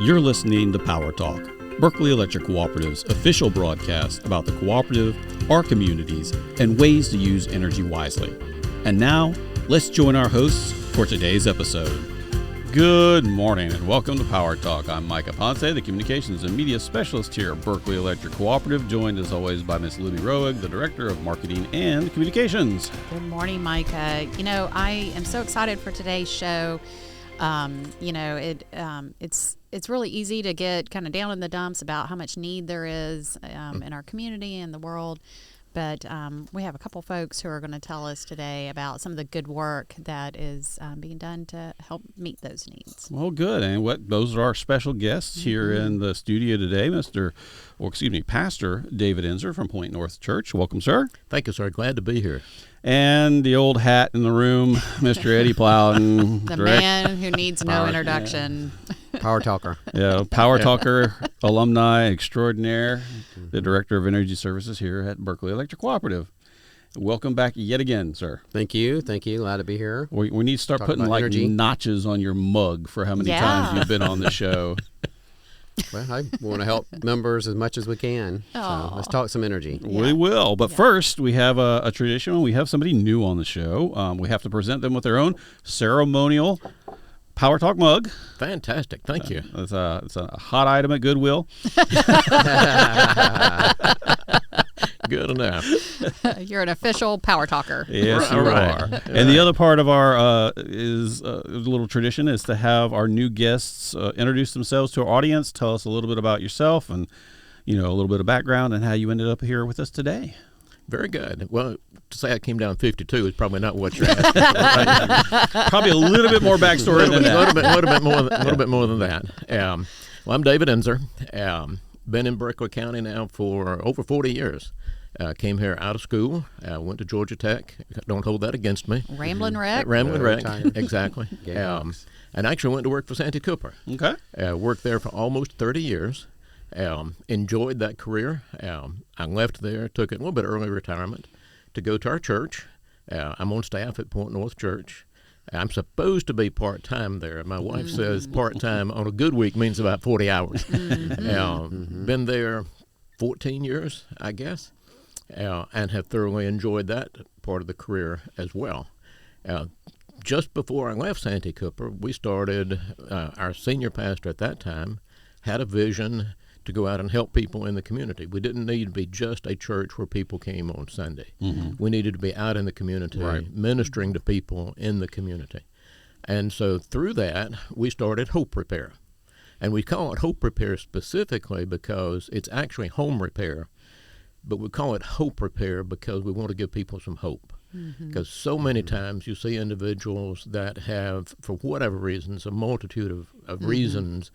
You're listening to Power Talk, Berkeley Electric Cooperative's official broadcast about the cooperative, our communities, and ways to use energy wisely. And now, let's join our hosts for today's episode. Good morning and welcome to Power Talk. I'm Micah Ponce, the Communications and Media Specialist here at Berkeley Electric Cooperative, joined as always by Ms. Libby Roeg, the Director of Marketing and Communications. Good morning, Micah. You know, I am so excited for today's show. It's really easy to get kind of down in the dumps about how much need there is in our community and the world. But we have a couple folks who are going to tell us today about some of the good work that is being done to help meet those needs. Well, good. And those are our special guests here in the studio today, Pastor David Enzer from Pointe North Church. Welcome, sir. Thank you, sir. Glad to be here. And the old hat in the room, Mr. Eddie Plowden. The man who needs no introduction. Power talker. Yeah, Power Talker, alumni extraordinaire, the Director of Energy Services here at Berkeley Electric Cooperative. Welcome back yet again, sir. Thank you. Glad to be here. We need to start putting like energy. Notches on your mug for how many times you've been on the show. Well, I want to help members as much as we can. So let's talk some energy. Yeah. We will. But first, we have a tradition. When we have somebody new on the show, we have to present them with their own ceremonial Power Talk mug. Fantastic. Thank you. It's a hot item at Goodwill. Good enough. You're an official Power Talker. Yes, you are. And the other part of our little tradition is to have our new guests introduce themselves to our audience, tell us a little bit about yourself and, a little bit of background and how you ended up here with us today. Very good. Well, to say I came down 52 is probably not what you're asking for, right? Probably a little bit more backstory than that. A little bit more than that. Well, I'm David Enzer. Been in Berkeley County now for over 40 years. Came here out of school. Went to Georgia Tech. Don't hold that against me. Ramblin' Wreck. Exactly. And actually went to work for Santee Cooper. Okay. Worked there for almost 30 years. Enjoyed that career. I left there, took a little bit early retirement to go to our church. I'm on staff at Pointe North Church. I'm supposed to be part-time there. My wife says part-time on a good week means about 40 hours. Been there 14 years, I guess, and have thoroughly enjoyed that part of the career as well. Just before I left Santee Cooper, we started, our senior pastor at that time had a vision to go out and help people in the community. We didn't need to be just a church where people came on Sunday. We needed to be out in the community, ministering to people in the community. And so through that, we started Hope Repair. And we call it Hope Repair specifically because it's actually home repair, but we call it Hope Repair because we want to give people some hope. Because so many times you see individuals that have, for whatever reasons, a multitude of reasons,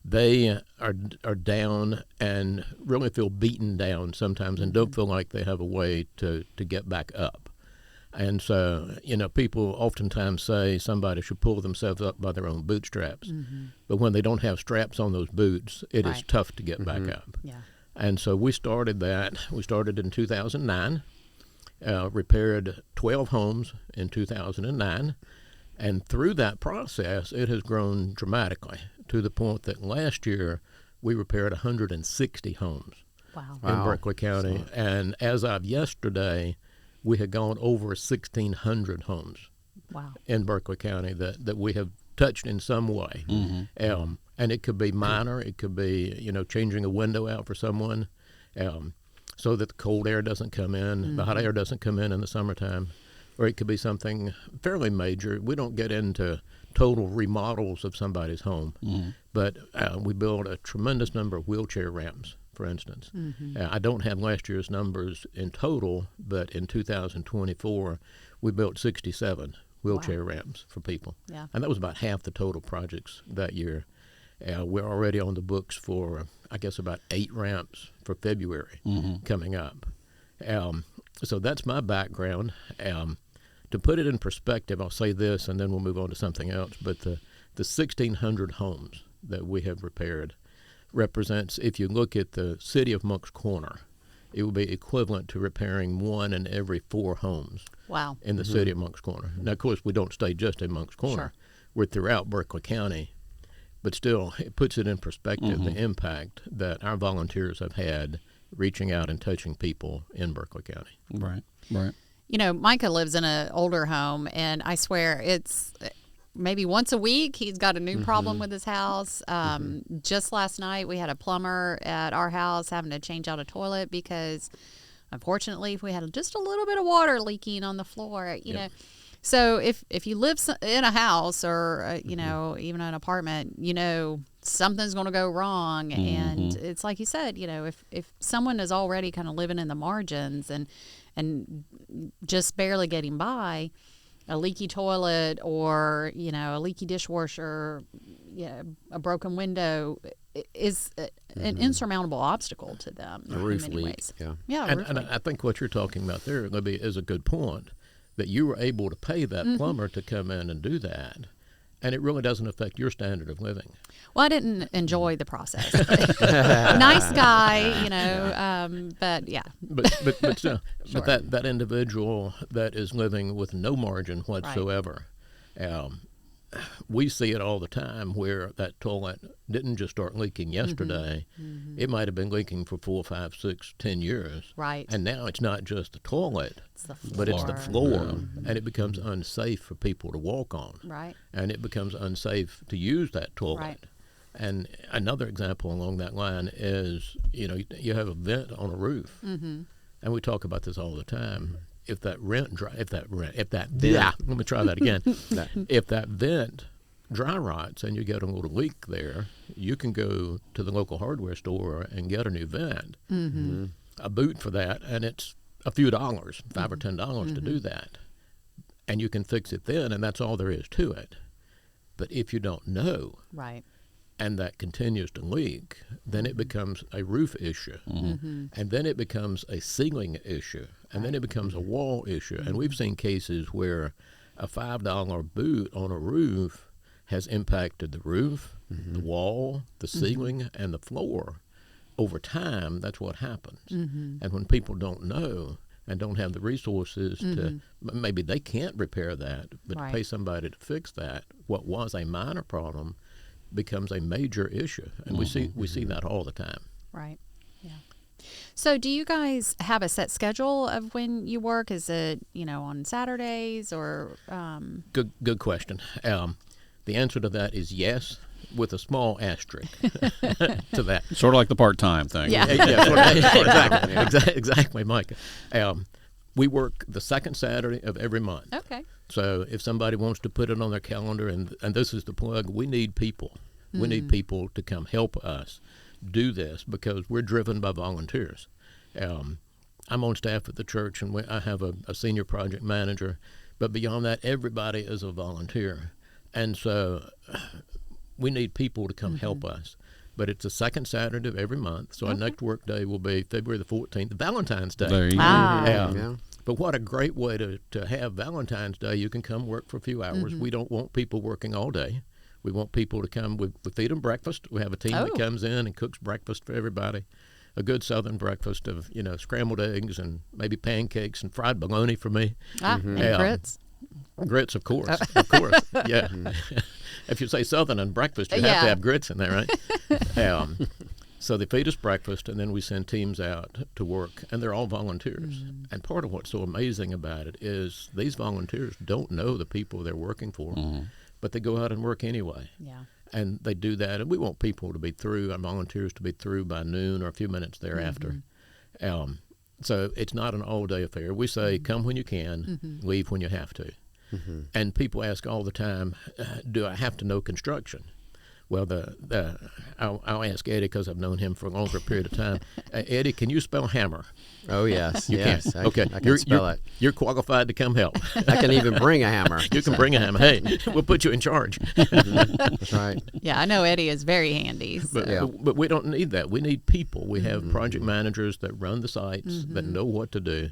they are down and really feel beaten down sometimes and don't feel like they have a way to get back up. And so, people oftentimes say somebody should pull themselves up by their own bootstraps. But when they don't have straps on those boots, it is tough to get back up. Yeah. And so we started that. We started in 2009, repaired 12 homes in 2009. And through that process, it has grown dramatically to the point that last year we repaired 160 homes in Berkeley County. And as of yesterday, we had gone over 1,600 homes in Berkeley County that we have touched in some way. And it could be minor. It could be, changing a window out for someone so that the cold air doesn't come in, the hot air doesn't come in the summertime. Or it could be something fairly major. We don't get into total remodels of somebody's home, but we built a tremendous number of wheelchair ramps, for instance. I don't have last year's numbers in total, but in 2024, we built 67 wheelchair ramps for people. Yeah. And that was about half the total projects that year. We're already on the books for, I guess, about 8 ramps for February coming up. So that's my background. To put it in perspective, I'll say this, and then we'll move on to something else. But the 1,600 homes that we have repaired represents, if you look at the city of Moncks Corner, it would be equivalent to repairing 1 in every 4 homes in the city of Moncks Corner. Now, of course, we don't stay just in Moncks Corner. We're throughout Berkeley County. but still, it puts it in perspective, the impact that our volunteers have had reaching out and touching people in Berkeley County. Right, right. You know, Micah lives in an older home, and I swear it's maybe once a week he's got a new problem with his house. Just last night we had a plumber at our house having to change out a toilet because, unfortunately, we had just a little bit of water leaking on the floor. You know, so if you live in a house or you know, even an apartment, you know, something's going to go wrong. And it's like you said, you know, if someone is already kind of living in the margins and just barely getting by, a leaky toilet or, you know, a leaky dishwasher, a broken window is an insurmountable obstacle to them A in roof many leak, ways. yeah. And I think what you're talking about there, Libby, is a good point, that you were able to pay that plumber to come in and do that, and it really doesn't affect your standard of living. Well, I didn't enjoy the process. Nice guy, you know, but yeah. But still, Sure. but that individual that is living with no margin whatsoever, we see it all the time where that toilet didn't just start leaking yesterday. It might have been leaking for 4, 5, 6, 10 years. Right. And now it's not just the toilet, It's the floor. but it's the floor, and it becomes unsafe for people to walk on. Right. And it becomes unsafe to use that toilet. Right. And another example along that line is, you know, you have a vent on a roof, and we talk about this all the time. If that vent, let me try that again. If that vent dry rots and you get a little leak there, you can go to the local hardware store and get a new vent, a boot for that, and it's a few dollars, $5 or $10 to do that, and you can fix it then, and that's all there is to it. But if you don't know, Right. and that continues to leak, then it becomes a roof issue, and then it becomes a ceiling issue, and then it becomes a wall issue. And we've seen cases where a $5 boot on a roof has impacted the roof, the wall, the ceiling, and the floor. Over time, that's what happens. And when people don't know and don't have the resources to, maybe they can't repair that, but Right. to pay somebody to fix that, what was a minor problem becomes a major issue, and we see that all the time. Right. Yeah. So do you guys have a set schedule of when you work? Is it, you know, on Saturdays or Good question. The answer to that is yes, with a small asterisk to that. Sort of like the part-time thing. Yeah. Exactly, Mike. We work the second Saturday of every month. Okay. So if somebody wants to put it on their calendar, and this is the plug, we need people. We need people to come help us do this because we're driven by volunteers. I'm on staff at the church, and I have a senior project manager, but beyond that, everybody is a volunteer. And so we need people to come help us. But it's the second Saturday of every month, so our next work day will be February the 14th, Valentine's Day. There you go. Yeah. But what a great way to have Valentine's Day. You can come work for a few hours. We don't want people working all day. We want people to come. We feed them breakfast. We have a team that comes in and cooks breakfast for everybody. A good Southern breakfast of, you know, scrambled eggs and maybe pancakes and fried bologna for me. And grits. Grits, of course. Of course. Yeah. If you say Southern and breakfast, you have to have grits in there, right? So they feed us breakfast, and then we send teams out to work, and they're all volunteers. And part of what's so amazing about it is these volunteers don't know the people they're working for, but they go out and work anyway. Yeah. And they do that, and we want people to be through, our volunteers to be through by noon or a few minutes thereafter. So it's not an all-day affair. We say, come when you can, leave when you have to. And people ask all the time, do I have to know construction? Well, I'll ask Eddie because I've known him for a longer period of time. Eddie, can you spell hammer? Oh, yes. You yes. can. Okay. I can spell it. You're qualified to come help. I can even bring a hammer. You can bring a hammer. Hey, we'll put you in charge. That's right. Yeah, I know Eddie is very handy. So. But we don't need that. We need people. We have project managers that run the sites that know what to do.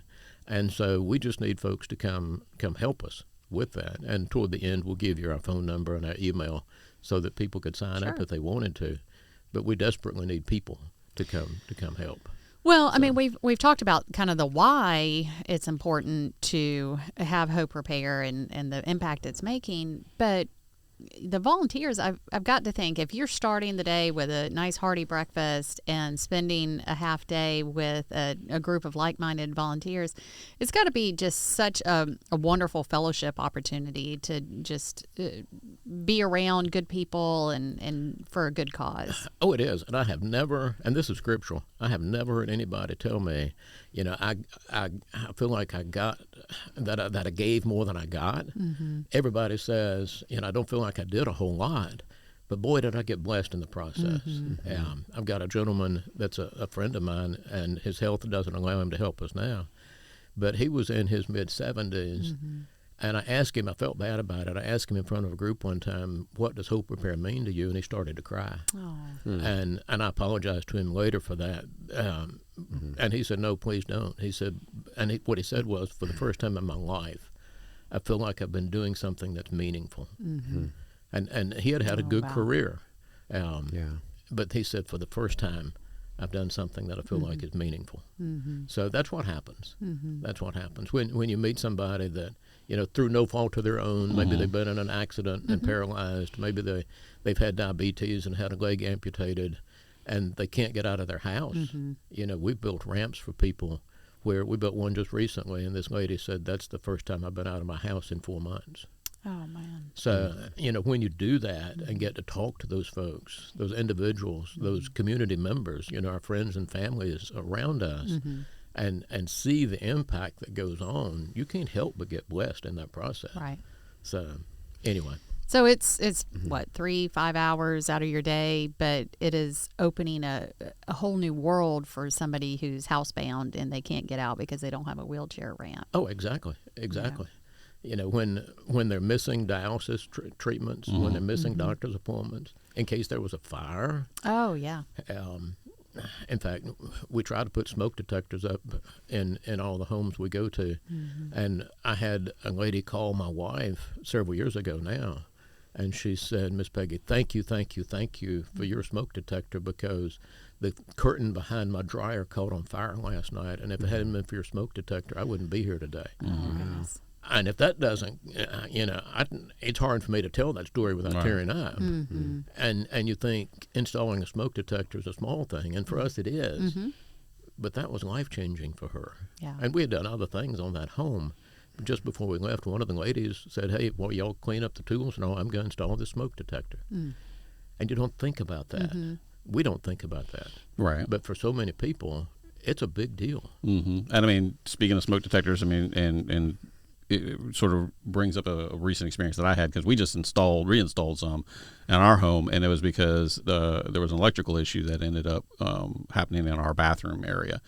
And so we just need folks to come help us with that. And toward the end, we'll give you our phone number and our email so that people could sign up if they wanted to. But we desperately need people to come help. Well, I mean, we've talked about kind of the why it's important to have Hope Repair and the impact it's making, but the volunteers, I've got to think, if you're starting the day with a nice hearty breakfast and spending a half day with a group of like-minded volunteers, it's got to be just such a wonderful fellowship opportunity to just be around good people and for a good cause. Oh, it is. And I have never, and this is scriptural, I have never heard anybody tell me, I feel like I got, that I gave more than I got. Mm-hmm. Everybody says, I don't feel like I did a whole lot, but boy, did I get blessed in the process. Mm-hmm. I've got a gentleman that's a friend of mine, and his health doesn't allow him to help us now, but he was in his mid-70s, Mm-hmm. and I asked him, I felt bad about it, I asked him in front of a group one time, what does Hope Repair mean to you? And he started to cry. Oh. And I apologized to him later for that. And he said, no, please don't. He said, what he said was, for the first time in my life, I feel like I've been doing something that's meaningful. Mm-hmm. And he had a good wow. career. Yeah. But he said, for the first time, I've done something that I feel like is meaningful. Mm-hmm. So that's what happens. Mm-hmm. That's what happens. When you meet somebody that, through no fault of their own, maybe they've been in an accident and paralyzed, maybe they've had diabetes and had a leg amputated, and they can't get out of their house. Mm-hmm. We've built ramps for people where we built one just recently, and this lady said, that's the first time I've been out of my house in 4 months. Oh, man. So, when you do that and get to talk to those folks, those individuals, those community members, our friends and families around us, and see the impact that goes on, you can't help but get blessed in that process. Right. So, anyway. So it's what, 3-5 hours out of your day, but it is opening a whole new world for somebody who's housebound and they can't get out because they don't have a wheelchair ramp. Oh, exactly. When they're missing dialysis treatments, when they're missing doctor's appointments, in case there was a fire. Oh, yeah. In fact, we try to put smoke detectors up in all the homes we go to. And I had a lady call my wife several years ago now, and she said, Miss Peggy, thank you for your smoke detector, because the curtain behind my dryer caught on fire last night, and if it hadn't been for your smoke detector, I wouldn't be here today. Oh, goodness. And if that doesn't, it's hard for me to tell that story without tearing up. And you think installing a smoke detector is a small thing, and for us it is. But that was life-changing for her. Yeah. And we had done other things on that home. But just before we left, one of the ladies said, hey, well, y'all clean up the tools? No, I'm going to install this smoke detector. And you don't think about that. We don't think about that. Right. But for so many people, it's a big deal. And I mean, speaking of smoke detectors, I mean, and it sort of brings up a recent experience that I had, because we just reinstalled some in our home, and it was because there was an electrical issue that ended up happening in our bathroom area,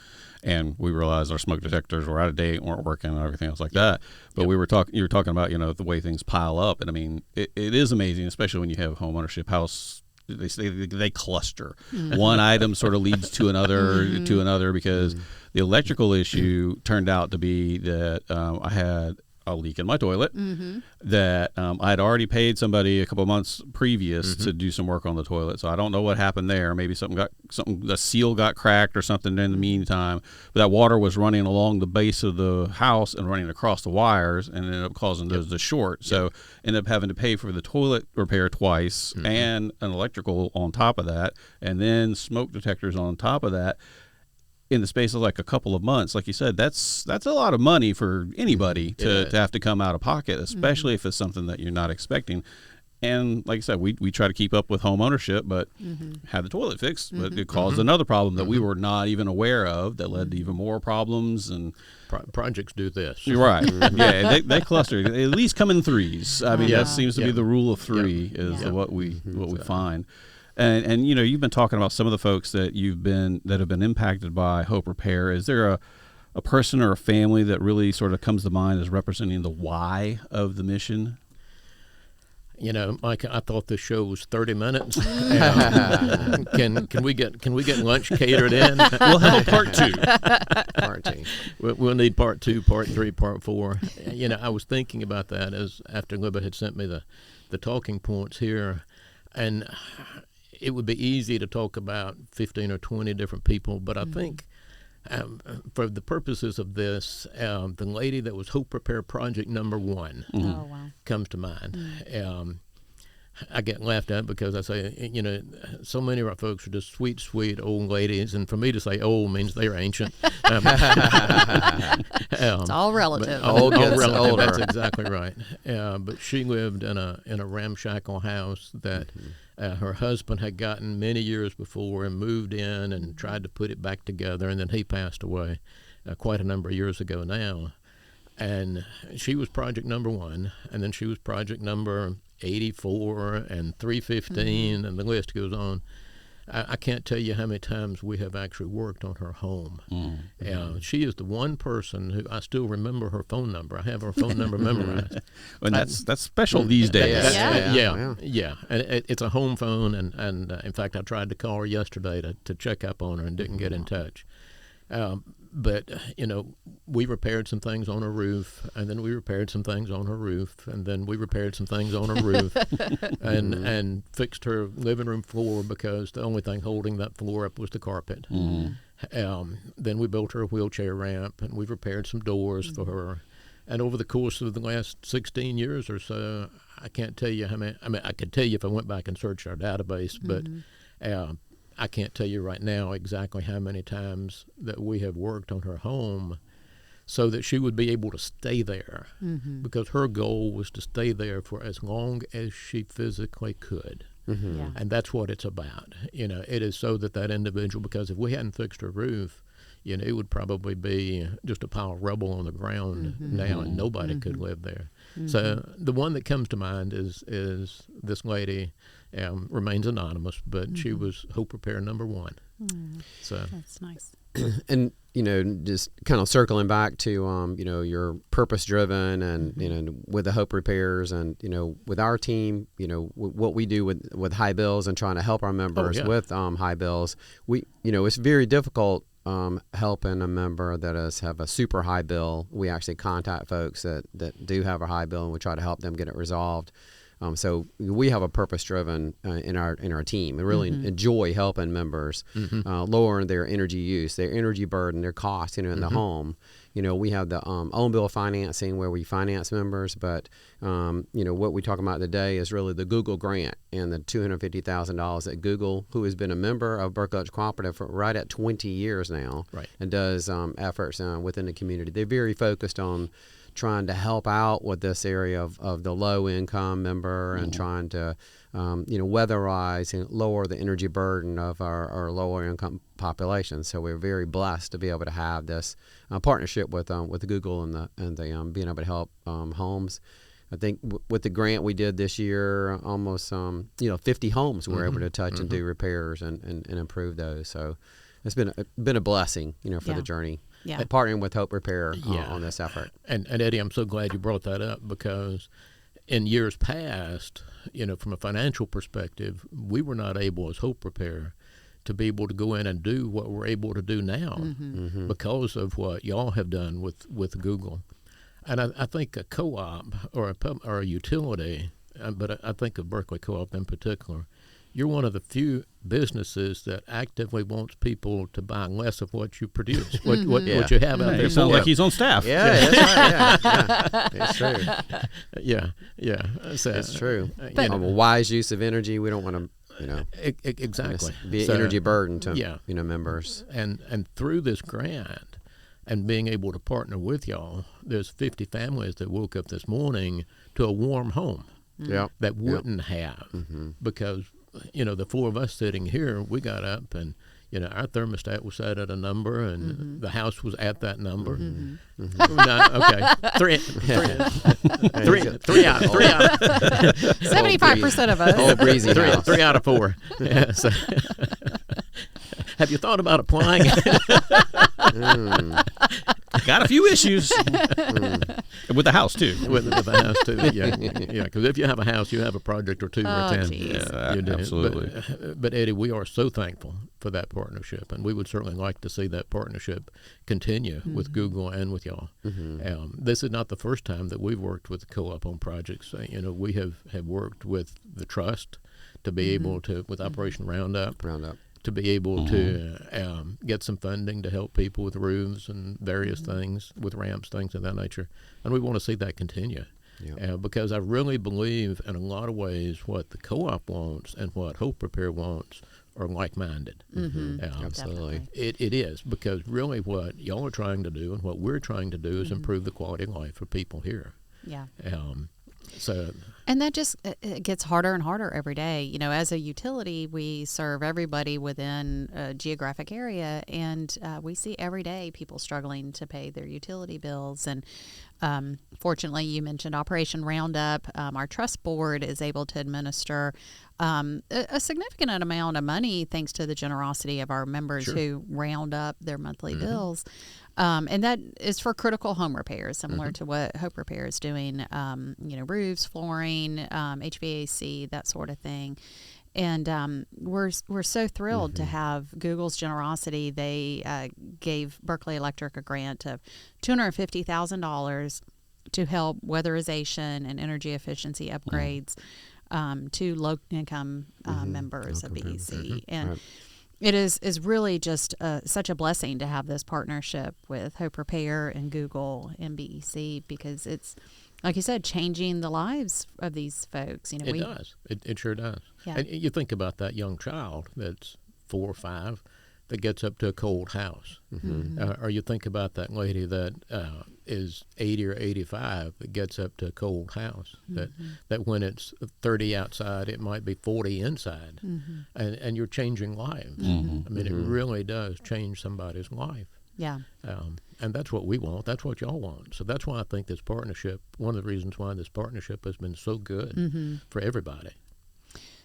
and we realized our smoke detectors were out of date, weren't working, and everything else like that. But you were talking about the way things pile up, and I mean it is amazing, especially when you have home ownership house. They cluster. One item sort of leads to another, because the electrical issue turned out to be that I had a leak in my toilet that I had already paid somebody a couple of months previous to do some work on the toilet. So I don't know what happened there. Maybe the seal got cracked or something in the meantime. But that water was running along the base of the house and running across the wires, and ended up causing those to short. So ended up having to pay for the toilet repair twice and an electrical on top of that, and then smoke detectors on top of that. In the space of like a couple of months, like you said, that's a lot of money for anybody to have to come out of pocket, especially if it's something that you're not expecting. And like I said, we try to keep up with home ownership, but had the toilet fixed, but it caused another problem that we were not even aware of, that led to even more problems. And projects do this. You're right. Yeah, they cluster. At least come in threes. I mean, that seems to be the rule of three is what we find. And you've been talking about some of the folks that have been impacted by Hope Repair. Is there a person or a family that really sort of comes to mind as representing the why of the mission? Mike, I thought this show was 30 minutes. Can we get lunch catered in? We'll have a part 2. Part 2. We'll need part 2, part 3, part 4. I was thinking about that as after Libba had sent me the talking points here, and it would be easy to talk about 15 or 20 different people, but I think for the purposes of this, the lady that was Hope Repair Project number 1 Oh, wow. comes to mind. I get laughed at because I say, so many of our folks are just sweet, sweet old ladies, and for me to say old means they're ancient. It's all relative. Old gets relative. older. That's exactly right. But she lived in a ramshackle house that her husband had gotten many years before and moved in and tried to put it back together, and then he passed away quite a number of years ago now. And she was project number 1, and then she was project number 84 and 315, and the list goes on. I can't tell you how many times we have actually worked on her home. She is the one person who I still remember her phone number. I have her phone number memorized. And that's special these days. Yeah. And it's a home phone, and in fact, I tried to call her yesterday to check up on her and didn't get in touch. But, we repaired some things on her roof, and then we repaired some things on her roof, and then we repaired some things on her roof, and fixed her living room floor because the only thing holding that floor up was the carpet. Then we built her a wheelchair ramp, and we repaired some doors for her. And over the course of the last 16 years or so, I can't tell you how many. I mean, I could tell you if I went back and searched our database, but I can't tell you right now exactly how many times that we have worked on her home so that she would be able to stay there, because her goal was to stay there for as long as she physically could. And that's what it's about. It is so that individual, because if we hadn't fixed her roof, it would probably be just a pile of rubble on the ground now, and nobody could live there. So the one that comes to mind is this lady. Remains anonymous, but she was Hope Repair number 1. So that's nice. And just kind of circling back to your purpose driven, and with the Hope Repairs, and with our team, what we do with high bills and trying to help our members with high bills, we it's very difficult helping a member that have a super high bill. We actually contact folks that do have a high bill, and we try to help them get it resolved. So we have a purpose-driven in our team, and really enjoy helping members lowering their energy use, their energy burden, their costs, in the home. We have the own bill financing where we finance members, but what we talk about today is really the Google grant and the $250,000 that Google, who has been a member of Berkeley Electric Cooperative for right at 20 years now, and does efforts within the community. They're very focused on trying to help out with this area of the low income member, and trying to weatherize and lower the energy burden of our lower income population. So we're very blessed to be able to have this partnership with Google and the being able to help homes. I think with the grant we did this year, almost 50 homes we were able to touch and do repairs and improve those. So it's been a blessing for the journey. Partnering with Hope Repair on this effort. And Eddie, I'm so glad you brought that up, because in years past, from a financial perspective, we were not able as Hope Repair to be able to go in and do what we're able to do now because of what y'all have done with Google. And I think a co-op or a utility, but I think of Berkeley Co-op in particular, you're one of the few businesses that actively wants people to buy less of what you produce, what you have out there. It sounds like he's on staff. Yeah, that's right. It's true. Yeah. So, it's true. A wise use of energy. We don't want to, exactly be an energy burden to members. And through this grant and being able to partner with y'all, there's 50 families that woke up this morning to a warm home that wouldn't have because. The 4 of us sitting here, we got up and, our thermostat was set at a number, and the house was at that number. Okay, three out. 75% of us. Old breezy house. 3 out of 4. Yeah, so. Have you thought about applying? Got a few issues with the house too. With the house too, yeah. Because if you have a house, you have a project or 2 or 10. Absolutely. But Eddie, we are so thankful for that partnership, and we would certainly like to see that partnership continue with Google and with y'all. This is not the first time that we've worked with the co-op on projects. We have worked with the trust to be able to, with Operation Roundup. To be able to get some funding to help people with roofs and various things, with ramps, things of that nature. And we want to see that continue. because I really believe in a lot of ways what the co-op wants and what Hope Repair wants are like-minded. Absolutely. It is, because really what y'all are trying to do and what we're trying to do is improve the quality of life for people here. Yeah. And that just it gets harder and harder every day. You know, as a utility, we serve everybody within a geographic area, and we see every day people struggling to pay their utility bills. And fortunately, you mentioned Operation Roundup. Our trust board is able to administer a significant amount of money thanks to the generosity of our members who round up their monthly bills. And that is for critical home repairs, similar to what Hope Repair is doing, you know, roofs, flooring, HVAC, that sort of thing. And we're so thrilled to have Google's generosity. They gave Berkeley Electric a grant of $250,000 to help weatherization and energy efficiency upgrades to low-income members of BEC. And it is really just such a blessing to have this partnership with Hope Repair and Google and BEC, because it's, like you said, changing the lives of these folks. You know, it does. It sure does. Yeah. And you think about that young child that's 4 or 5 that gets up to a cold house. Or you think about that lady that is 80 or 85 that gets up to a cold house, that when it's 30 outside, it might be 40 inside. And you're changing lives. I mean, it really does change somebody's life. Yeah. And that's what we want. That's what y'all want. So that's why I think this partnership, one of the reasons why this partnership has been so good for everybody.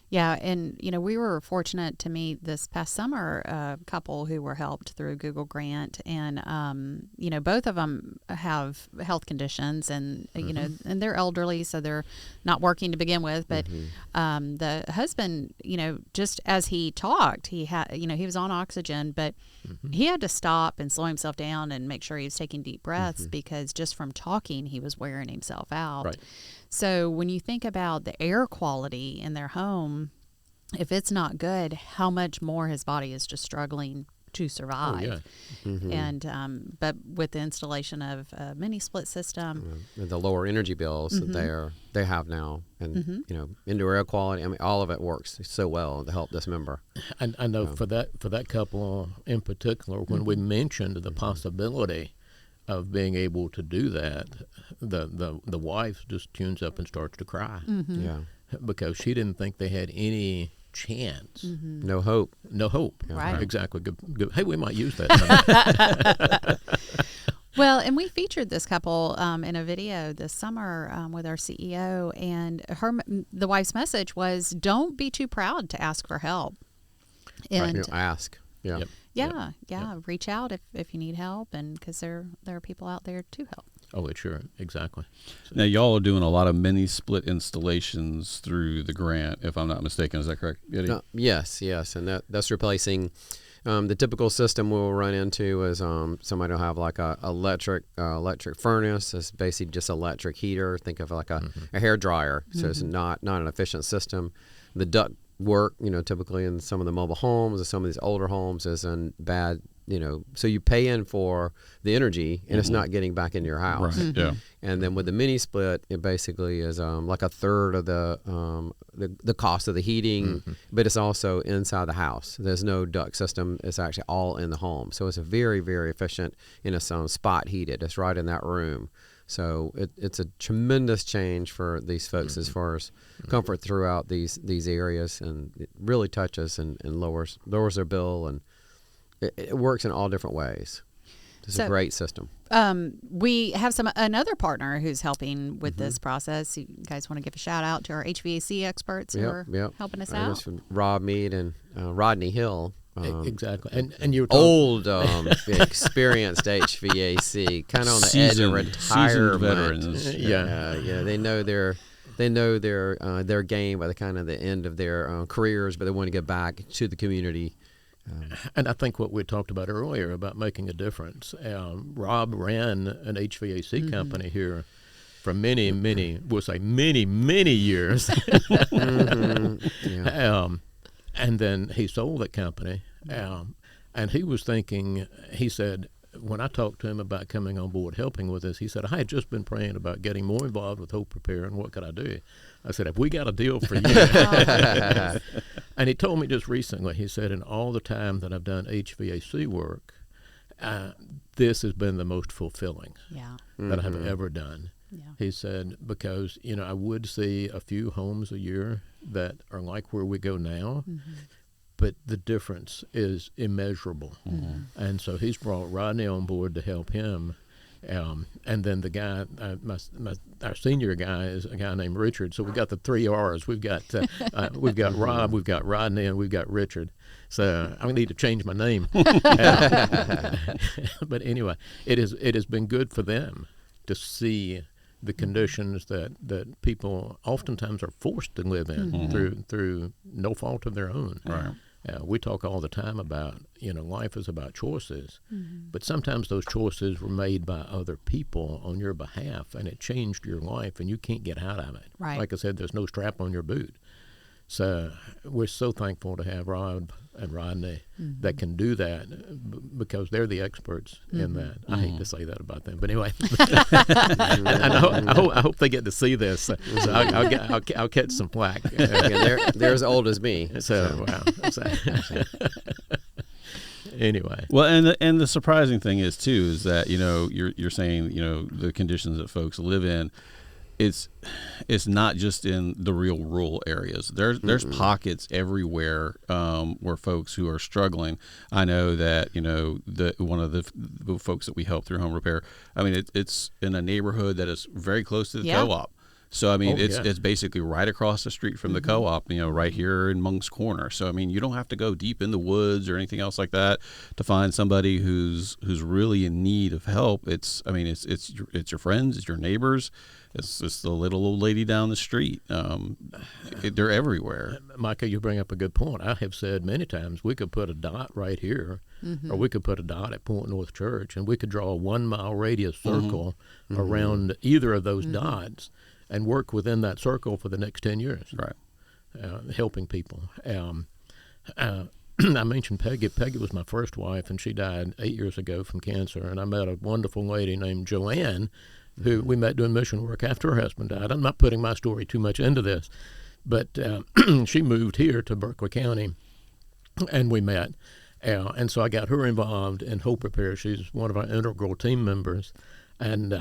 Yeah, and, you know, we were fortunate to meet this past summer a couple who were helped through a Google grant, and, you know, both of them have health conditions, and, you know, and they're elderly, so they're not working to begin with, but the husband, you know, just as he talked, he had, you know, he was on oxygen, but he had to stop and slow himself down and make sure he was taking deep breaths, because just from talking, he was wearing himself out. Right. So when you think about the air quality in their home, if it's not good, how much more his body is just struggling to survive. And but with the installation of a mini split system, the lower energy bills that they have now, and you know, indoor air quality, I mean, all of it works so well to help this member. And I know for that couple in particular, when we mentioned the possibility of being able to do that, the wife just tunes up and starts to cry. Because she didn't think they had any chance. No hope. No hope. Right. Exactly. Good. Hey, we might use that. Well, and we featured this couple in a video this summer with our CEO, and the wife's message was, don't be too proud to ask for help. And You know, ask. Reach out if you need help, and because there are people out there to help. Oh, it sure, exactly. Now, y'all are doing a lot of mini split installations through the grant, if I'm not mistaken. Is that correct, Eddie? Yes, and that's replacing the typical system we'll run into is somebody will have like a electric furnace. It's basically just electric heater. Think of like a hair dryer. So it's not an efficient system. The duct work, you know, typically in some of the mobile homes or some of these older homes is in bad, you know, so you pay in for the energy and it's not getting back into your house. Right. Yeah. And then with the mini split, it basically is like a third of the cost of the heating, but it's also inside the house. There's no duct system. It's actually all in the home. So it's a very, very efficient, and it's spot heated. It's right in that room. So it's a tremendous change for these folks as far as comfort throughout these areas, and it really touches and lowers their bill, and it works in all different ways. It's a great system. We have another partner who's helping with this process. You guys want to give a shout out to our HVAC experts who are helping us out? Rob Mead and Rodney Hill. Exactly, and you're old, experienced HVAC, kind of on the edge of retirement. Veterans. They know their game by the end of their careers, but they want to get back to the community. And I think what we talked about earlier about making a difference. Rob ran an HVAC company here for many years. And then he sold that company, and he was thinking, he said, when I talked to him about coming on board helping with this, he said, I had just been praying about getting more involved with Hope Repair, and what could I do? I said, have we got a deal for you? And he told me just recently, he said, in all the time that I've done HVAC work, this has been the most fulfilling that I have ever done. Yeah. He said, because, I would see a few homes a year that are like where we go now, but the difference is immeasurable. And so he's brought Rodney on board to help him. And then the guy, our senior guy is a guy named Richard. So we've got the 3 R's. We've got Rob, we've got Rodney, and we've got Richard. So I need to change my name. But anyway, it has been good for them to see the conditions that people oftentimes are forced to live in through no fault of their own. Right. We talk all the time about, life is about choices, but sometimes those choices were made by other people on your behalf, and it changed your life, and you can't get out of it. Right. Like I said, there's no strap on your boot. So we're so thankful to have Rob and Rodney that can do that because they're the experts in that. I hate to say that about them, but anyway. And I hope they get to see this. So I'll catch some flack. They're as old as me. So wow. Anyway. Well, and the surprising thing is too is that you're saying the conditions that folks live in. It's not just in the real rural areas. There's pockets everywhere where folks who are struggling. I know that one of the folks that we help through home repair. I mean, it's in a neighborhood that is very close to the co-op. So I mean, it's basically right across the street from the co-op. Right here in Monk's Corner. So I mean, you don't have to go deep in the woods or anything else like that to find somebody who's really in need of help. It's your friends, it's your neighbors. It's the little old lady down the street. They're everywhere. Micah, you bring up a good point. I have said many times we could put a dot right here, or we could put a dot at Pointe North Church, and we could draw a 1 mile radius circle around either of those dots and work within that circle for the next 10 years. Right. Helping people. I mentioned Peggy. Peggy was my first wife, and she died 8 years ago from cancer. And I met a wonderful lady named Joanne, who we met doing mission work after her husband died. I'm not putting my story too much into this, but she moved here to Berkeley County, and we met. And so I got her involved in Hope Repair. She's one of our integral team members, and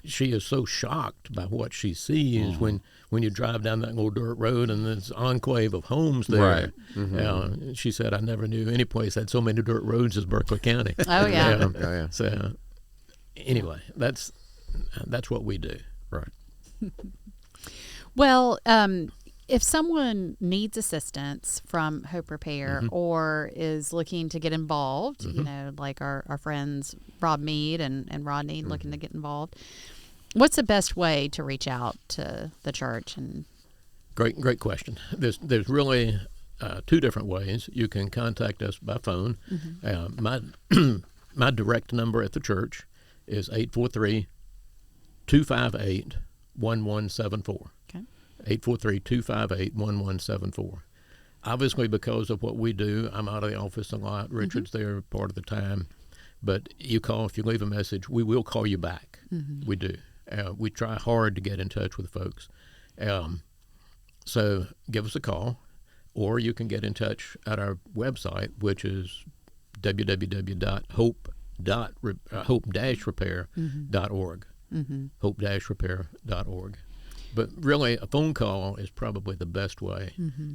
she is so shocked by what she sees when you drive down that little dirt road and this enclave of homes there. Right. She said, I never knew any place had so many dirt roads as Berkeley County. Oh, yeah. So anyway, that's what we do. Right. Well, if someone needs assistance from Hope Repair or is looking to get involved, like our friends Rob Mead and Rodney looking to get involved, what's the best way to reach out to the church? And Great question. There's really 2 different ways. You can contact us by phone. My direct number at the church is 843-258-1174. Okay. 843-258-1174. Obviously, because of what we do, I'm out of the office a lot. Richard's there part of the time. But you call, if you leave a message, we will call you back. We do. We try hard to get in touch with folks. So give us a call, or you can get in touch at our website, which is www.hope-repair.org. Hope-repair.org. But really, a phone call is probably the best way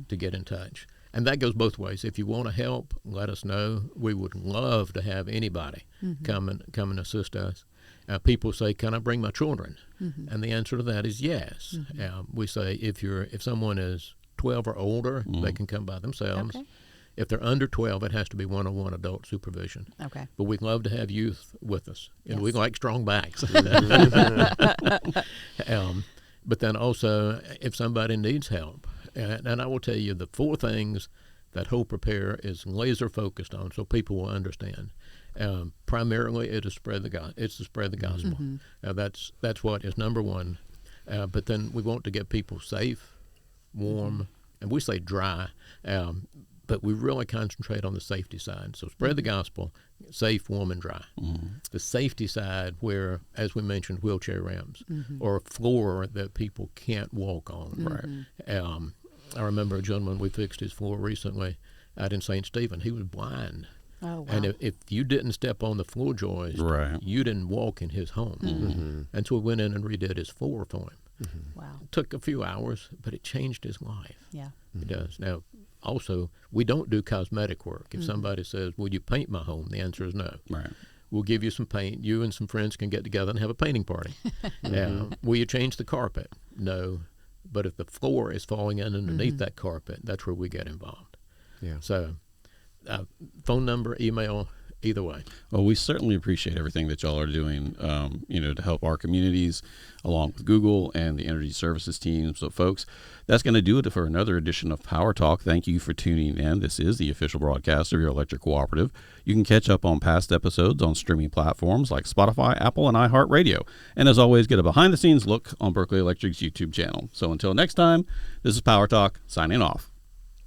to get in touch. And that goes both ways. If you want to help, let us know. We would love to have anybody come and assist us. People say, "Can I bring my children?" And the answer to that is yes. We say if someone is 12 or older, they can come by themselves. Okay. If they're under 12, it has to be one-on-one adult supervision. Okay. But we'd love to have youth with us, and we like strong backs. But then also, if somebody needs help, and I will tell you the 4 things that Hope Repair is laser focused on, so people will understand. Primarily, it's to spread the gospel. That's what is number 1. But then we want to get people safe, warm, and we say dry, but we really concentrate on the safety side. So spread the gospel, safe, warm, and dry. The safety side where, as we mentioned, wheelchair ramps or a floor that people can't walk on. I remember a gentleman, we fixed his floor recently out in St. Stephen. He was blind. Oh, wow. And if you didn't step on the floor joist, you didn't walk in his home. And so we went in and redid his floor for him. Wow. It took a few hours, but it changed his life. Yeah. It does. Now, also, we don't do cosmetic work. If somebody says, will you paint my home? The answer is no. Right. We'll give you some paint. You and some friends can get together and have a painting party. Will you change the carpet? No. But if the floor is falling in underneath that carpet, that's where we get involved. Yeah. So phone number, email, either way. Well, we certainly appreciate everything that y'all are doing, to help our communities, along with Google and the energy services team. So, folks, that's going to do it for another edition of Power Talk. Thank you for tuning in. This is the official broadcast of your electric cooperative. You can catch up on past episodes on streaming platforms like Spotify, Apple, and iHeartRadio. And as always, get a behind-the-scenes look on Berkeley Electric's YouTube channel. So until next time, this is Power Talk, signing off.